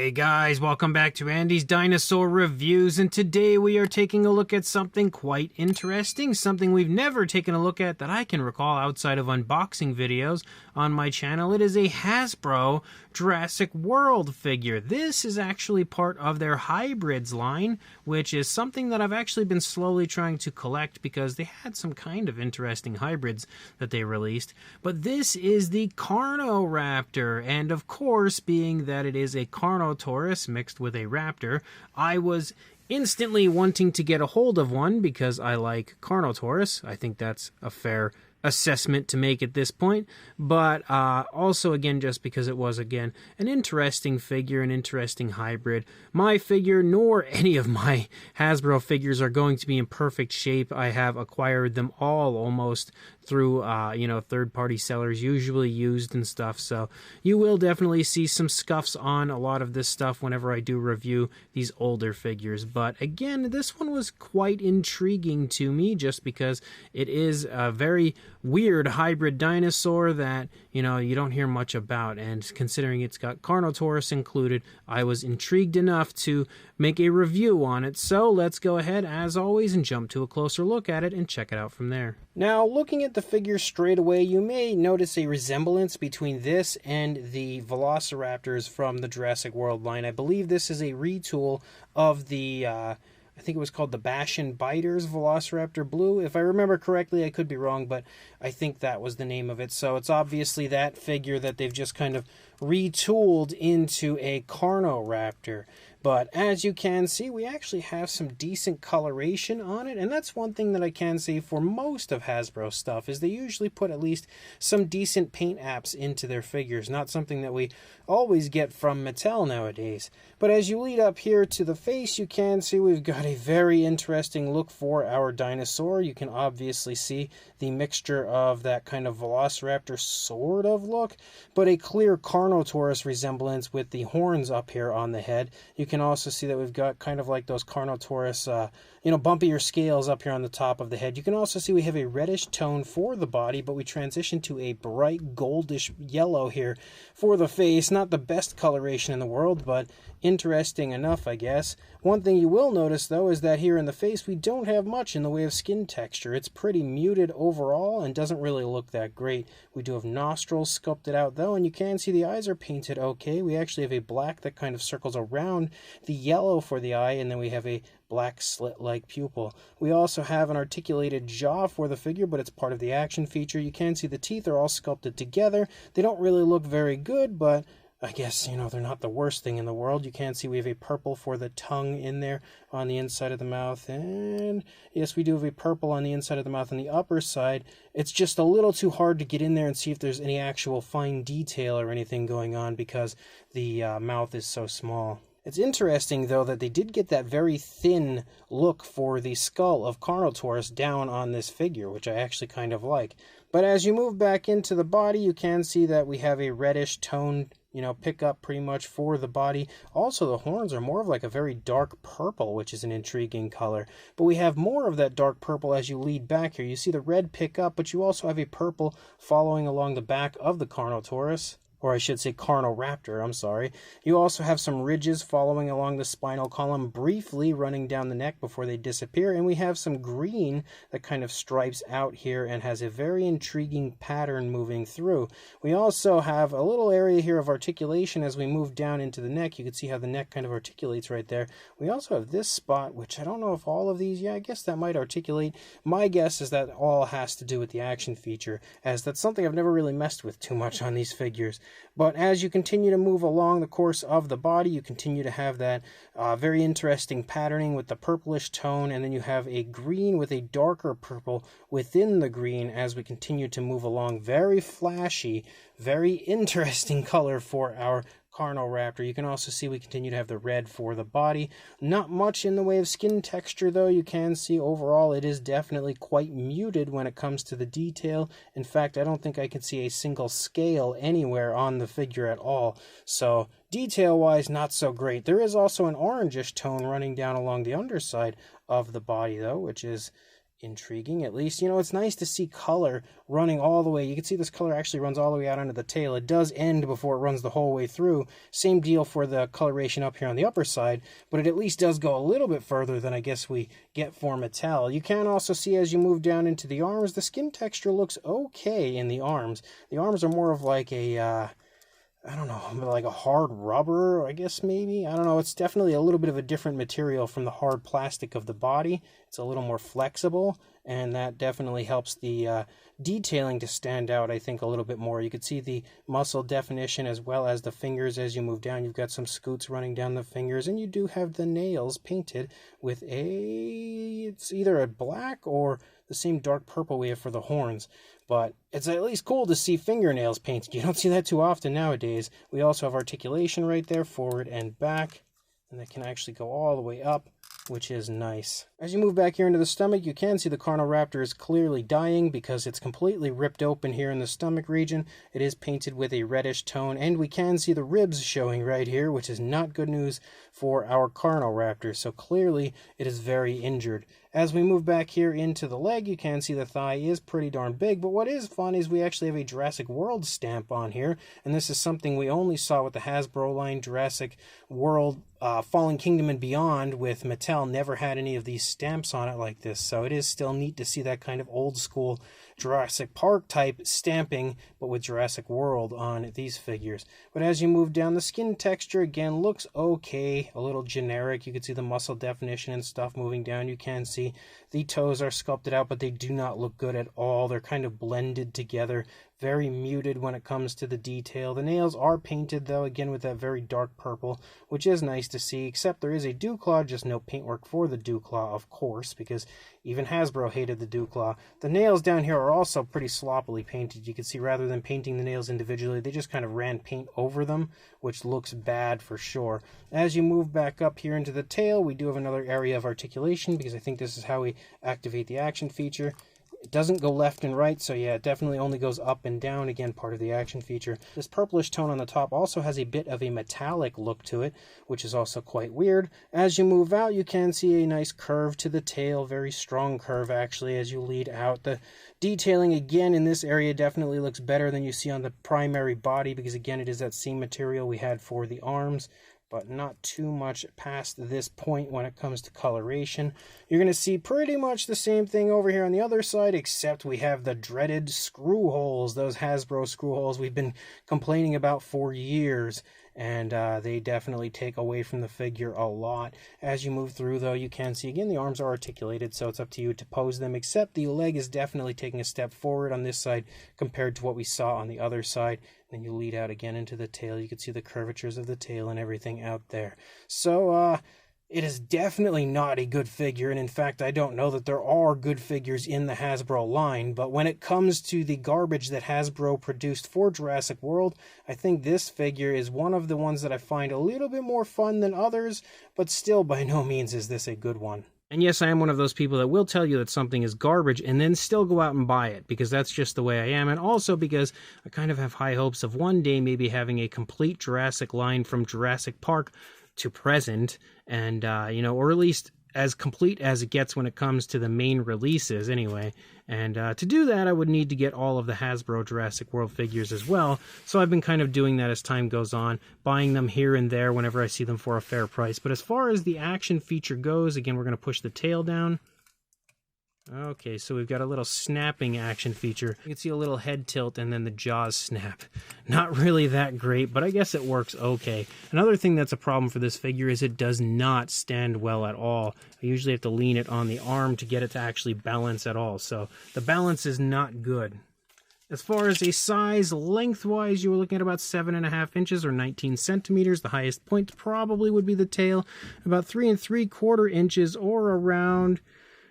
Hey guys, welcome back to Andy's Dinosaur Reviews, and today we are taking a look at something quite interesting, something we've never taken a look at that I can recall outside of unboxing videos on my channel. It is a Hasbro Jurassic World figure. This is actually part of their Hybrids line, which is something that I've actually been slowly trying to collect because they had some kind of interesting hybrids that they released. But this is the Carnoraptor, and of course, being that it is a Carnotaurus mixed with a raptor, I was instantly wanting to get a hold of one because I like Carnotaurus. I think that's a fair assessment to make at this point, but also again just because it was again an interesting figure, an interesting hybrid. My figure nor any of my Hasbro figures are going to be in perfect shape. I have acquired them all almost through third-party sellers, usually used and stuff, so you will definitely see some scuffs on a lot of this stuff whenever I do review these older figures. But again, this one was quite intriguing to me just because it is a very weird hybrid dinosaur that you don't hear much about, and considering it's got Carnotaurus included, I was intrigued enough to make a review on it. So let's go ahead as always and jump to a closer look at it and check it out from there. Now, looking at the figure straight away, you may notice a resemblance between this and the Velociraptors from the Jurassic World line. I believe this is a retool of the I think it was called the Bash and Biters Velociraptor Blue. If I remember correctly, I could be wrong, but I think that was the name of it. So it's obviously that figure that they've just kind of retooled into a Carnoraptor. But as you can see, we actually have some decent coloration on it, and that's one thing that I can say for most of Hasbro stuff, is they usually put at least some decent paint apps into their figures, not something that we always get from Mattel nowadays. But as you lead up here to the face, you can see we've got a very interesting look for our dinosaur. You can obviously see the mixture of that kind of Velociraptor sort of look, but a clear Carnotaurus resemblance with the horns up here on the head. You can also see that we've got kind of like those Carnotaurus, bumpier scales up here on the top of the head. You can also see we have a reddish tone for the body, but we transition to a bright goldish yellow here for the face. Not the best coloration in the world, but interesting enough, I guess. One thing you will notice, though, is that here in the face, we don't have much in the way of skin texture. It's pretty muted overall and doesn't really look that great. We do have nostrils sculpted out, though, and you can see the eyes are painted okay. We actually have a black that kind of circles around the yellow for the eye, and then we have a black slit-like pupil. We also have an articulated jaw for the figure, but it's part of the action feature. You can see the teeth are all sculpted together. They don't really look very good, but I guess, they're not the worst thing in the world. You can see we have a purple for the tongue in there on the inside of the mouth. And yes, we do have a purple on the inside of the mouth on the upper side. It's just a little too hard to get in there and see if there's any actual fine detail or anything going on because the mouth is so small. It's interesting, though, that they did get that very thin look for the skull of Carnotaurus down on this figure, which I actually kind of like. But as you move back into the body, you can see that we have a reddish tone, pick up pretty much for the body. Also, the horns are more of like a very dark purple, which is an intriguing color. But we have more of that dark purple as you lead back here. You see the red pick up, but you also have a purple following along the back of the Carnotaurus. Or I should say Carnoraptor, I'm sorry. You also have some ridges following along the spinal column, briefly running down the neck before they disappear. And we have some green that kind of stripes out here and has a very intriguing pattern moving through. We also have a little area here of articulation as we move down into the neck. You can see how the neck kind of articulates right there. We also have this spot, which I don't know if all of these, I guess that might articulate. My guess is that all has to do with the action feature, as that's something I've never really messed with too much on these figures. But as you continue to move along the course of the body, you continue to have that very interesting patterning with the purplish tone, and then you have a green with a darker purple within the green as we continue to move along. Very flashy, very interesting color for our Carnoraptor. You can also see we continue to have the red for the body. Not much in the way of skin texture, though. You can see overall it is definitely quite muted when it comes to the detail. In fact, I don't think I can see a single scale anywhere on the figure at all. So detail-wise, not so great. There is also an orangish tone running down along the underside of the body, though, which is intriguing. At least, it's nice to see color running all the way. You can see this color actually runs all the way out onto the tail. It does end before it runs the whole way through. Same deal for the coloration up here on the upper side, but it at least does go a little bit further than I guess we get for Mattel. You can also see as you move down into the arms, the skin texture looks okay in the arms. The arms are more of like a I don't know, like a hard rubber, I guess maybe. I don't know. It's definitely a little bit of a different material from the hard plastic of the body. It's a little more flexible, and that definitely helps the detailing to stand out, I think, a little bit more. You could see the muscle definition as well as the fingers as you move down. You've got some scoots running down the fingers, and you do have the nails painted with it's either a black or the same dark purple we have for the horns. But it's at least cool to see fingernails painted. You don't see that too often nowadays. We also have articulation right there, forward and back. And that can actually go all the way up, which is nice. As you move back here into the stomach, you can see the Carnoraptor is clearly dying because it's completely ripped open here in the stomach region. It is painted with a reddish tone, and we can see the ribs showing right here, which is not good news for our Carnoraptor. So clearly it is very injured. As we move back here into the leg, you can see the thigh is pretty darn big, but what is fun is we actually have a Jurassic World stamp on here, and this is something we only saw with the Hasbro line. Jurassic World, Fallen Kingdom and Beyond with Mattel never had any of these stamps on it like this, so it is still neat to see that kind of old school Jurassic Park type stamping, but with Jurassic World on these figures. But as you move down, the skin texture again looks okay, a little generic. You can see the muscle definition and stuff moving down. You can see the toes are sculpted out, but they do not look good at all. They're kind of blended together, very muted when it comes to the detail. The nails are painted though, again with that very dark purple, which is nice to see, except there is a dew claw, just no paintwork for the dew claw, of course, because even Hasbro hated the dew claw. The nails down here are also pretty sloppily painted. You can see rather than painting the nails individually, they just kind of ran paint over them, which looks bad for sure. As you move back up here into the tail, we do have another area of articulation, because I think this is how we activate the action feature. It doesn't go left and right, so yeah, it definitely only goes up and down, again, part of the action feature. This purplish tone on the top also has a bit of a metallic look to it, which is also quite weird. As you move out, you can see a nice curve to the tail, very strong curve, actually, as you lead out. The detailing, again, in this area definitely looks better than you see on the primary body, because, again, it is that same material we had for the arms, but not too much past this point when it comes to coloration. You're going to see pretty much the same thing over here on the other side, except we have the dreaded screw holes, those Hasbro screw holes we've been complaining about for years, and they definitely take away from the figure a lot. As you move through, though, you can see, again, the arms are articulated, so it's up to you to pose them, except the leg is definitely taking a step forward on this side compared to what we saw on the other side. Then you lead out again into the tail. You can see the curvatures of the tail and everything out there. So, it is definitely not a good figure, and in fact, I don't know that there are good figures in the Hasbro line, but when it comes to the garbage that Hasbro produced for Jurassic World, I think this figure is one of the ones that I find a little bit more fun than others, but still by no means is this a good one. And yes, I am one of those people that will tell you that something is garbage and then still go out and buy it, because that's just the way I am, and also because I kind of have high hopes of one day maybe having a complete Jurassic line from Jurassic Park to present, and or at least as complete as it gets when it comes to the main releases anyway. And to do that, I would need to get all of the Hasbro Jurassic World figures as well, so I've been kind of doing that as time goes on, buying them here and there whenever I see them for a fair price. But as far as the action feature goes, again, we're going to push the tail down. Okay, so we've got a little snapping action feature. You can see a little head tilt and then the jaws snap. Not really that great, but I guess it works okay. Another thing that's a problem for this figure is it does not stand well at all. I usually have to lean it on the arm to get it to actually balance at all, so the balance is not good. As far as a size, lengthwise, you were looking at about 7.5 inches or 19 centimeters. The highest point probably would be the tail, about 3 3/4 inches or around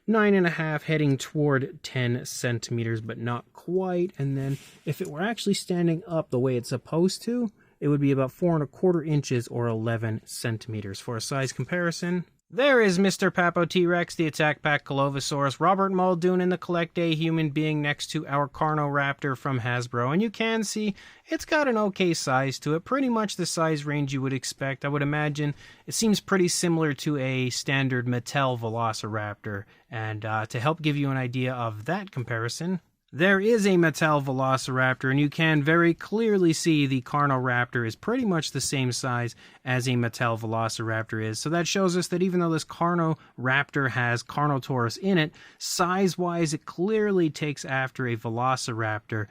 9.5, heading toward 10 centimeters, but not quite. And then if it were actually standing up the way it's supposed to, it would be about 4 1/4 inches or 11 centimeters. For a size comparison, There is Mr. Papo T-Rex, the Attack Pack Colovosaurus, Robert Muldoon, and the Collect A human being next to our Carnoraptor from Hasbro. And you can see it's got an okay size to it, pretty much the size range you would expect. I would imagine it seems pretty similar to a standard Mattel Velociraptor. And to help give you an idea of that comparison, there is a Mattel Velociraptor, and you can very clearly see the Carnoraptor is pretty much the same size as a Mattel Velociraptor is. So that shows us that even though this Carnoraptor has Carnotaurus in it, size-wise it clearly takes after a Velociraptor,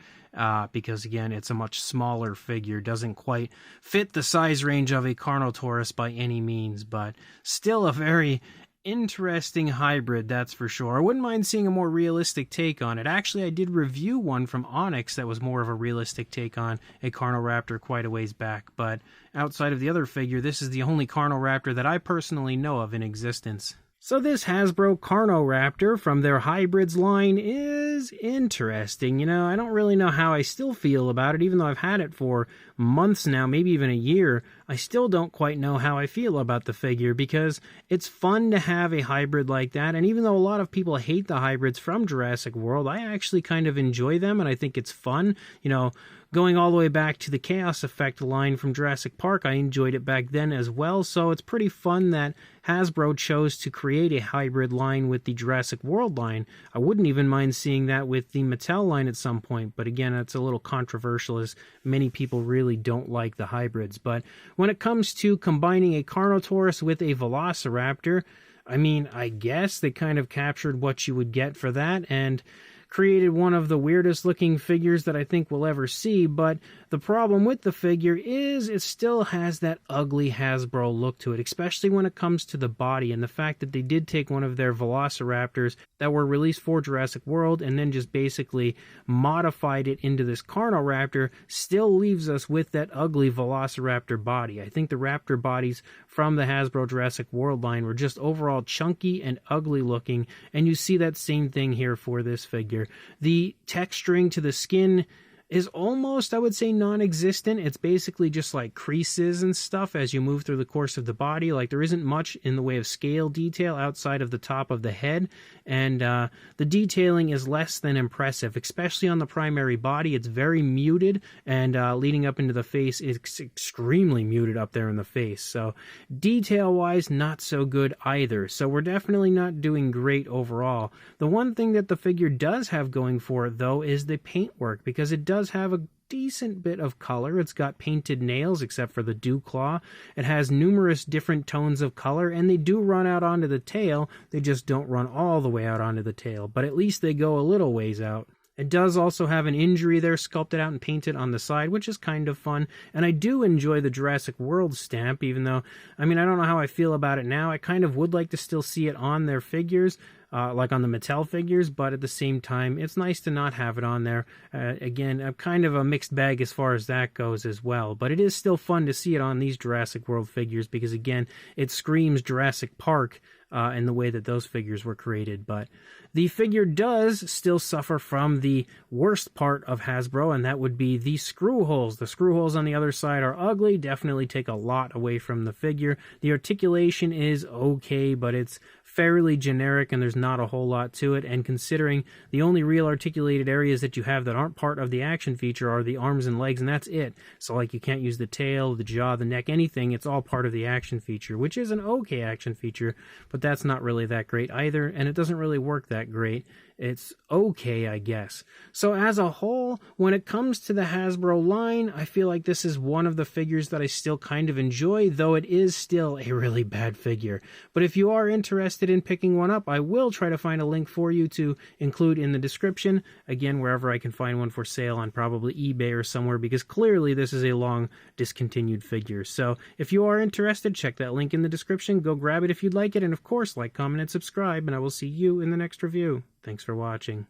because again, it's a much smaller figure, doesn't quite fit the size range of a Carnotaurus by any means, but still a very interesting hybrid, that's for sure. I wouldn't mind seeing a more realistic take on it. Actually, I did review one from Onyx that was more of a realistic take on a Carnoraptor quite a ways back, but outside of the other figure, this is the only Carnoraptor that I personally know of in existence. So this Hasbro Carnoraptor from their Hybrids line is interesting. You know, I don't really know how I still feel about it, even though I've had it for months now, maybe even a year. I still don't quite know how I feel about the figure, because it's fun to have a hybrid like that, and even though a lot of people hate the hybrids from Jurassic World, I actually kind of enjoy them, and I think it's fun. You know, going all the way back to the Chaos Effect line from Jurassic Park, I enjoyed it back then as well, so it's pretty fun that Hasbro chose to create a hybrid line with the Jurassic World line. I wouldn't even mind seeing that with the Mattel line at some point, but again, it's a little controversial as many people really don't like the hybrids. But when it comes to combining a Carnotaurus with a Velociraptor, I mean, I guess they kind of captured what you would get for that, and created one of the weirdest looking figures that I think we'll ever see. But the problem with the figure is it still has that ugly Hasbro look to it, especially when it comes to the body, and the fact that they did take one of their Velociraptors that were released for Jurassic World and then just basically modified it into this Carnoraptor still leaves us with that ugly Velociraptor body. I think the Raptor bodies from the Hasbro Jurassic World line were just overall chunky and ugly looking, and you see that same thing here for this figure. The texturing to the skin is almost, I would say, non-existent. It's basically just like creases and stuff as you move through the course of the body. Like, there isn't much in the way of scale detail outside of the top of the head, and the detailing is less than impressive, especially on the primary body. It's very muted, and leading up into the face, it's extremely muted up there in the face. So detail-wise, not so good either. So we're definitely not doing great overall. The one thing that the figure does have going for it, though, is the paintwork, because it does have a decent bit of color. It's got painted nails, except for the dew claw. It has numerous different tones of color, and they do run out onto the tail. They just don't run all the way out onto the tail, but at least they go a little ways out. It does also have an injury there sculpted out and painted on the side, which is kind of fun. And I do enjoy the Jurassic World stamp, even though, I mean, I don't know how I feel about it now. I kind of would like to still see it on their figures, like on the Mattel figures, but at the same time, it's nice to not have it on there. Again, I'm kind of a mixed bag as far as that goes as well, but it is still fun to see it on these Jurassic World figures, because again, it screams Jurassic Park in the way that those figures were created. But the figure does still suffer from the worst part of Hasbro, and that would be the screw holes. The screw holes on the other side are ugly, definitely take a lot away from the figure. The articulation is okay, but it's fairly generic and there's not a whole lot to it, and considering the only real articulated areas that you have that aren't part of the action feature are the arms and legs, and that's it. So like, you can't use the tail, the jaw, the neck, anything. It's all part of the action feature, which is an okay action feature, but that's not really that great either, and it doesn't really work that great. It's okay, I guess. So as a whole, when it comes to the Hasbro line, I feel like this is one of the figures that I still kind of enjoy, though it is still a really bad figure. But if you are interested in picking one up, I will try to find a link for you to include in the description. Again, wherever I can find one for sale on probably eBay or somewhere, because clearly this is a long discontinued figure. So if you are interested, check that link in the description. Go grab it if you'd like it. And of course, like, comment, and subscribe, and I will see you in the next review. Thanks for watching.